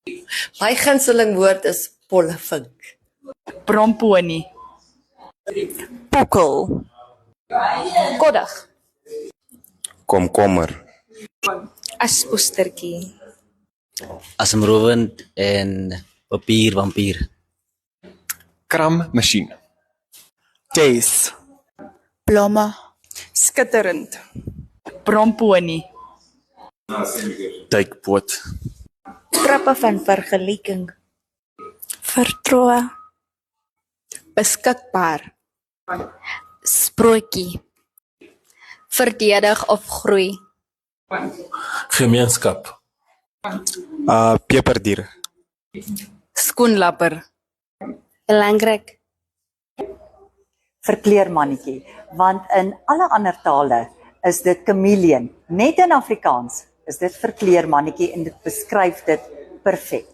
My gunsteling woord is pollevink. Bromponie, Pokkel, koddig, Komkommer, aspoestertjie, asemrowend en papiervampier. krammasjien, Dace, blomme, skitterend, bromponie, duikboot, trappe van vergelyking, vertroe, beskikbaar, sprootjie, verdedig of groei, Gemeenskap, peperdier, skoenlapper, belangrik, verkleermannetjie, want in alle ander tale is dit chameleon. Net in Afrikaans is dit verkleermannetjie en dit beskryf dit perfek.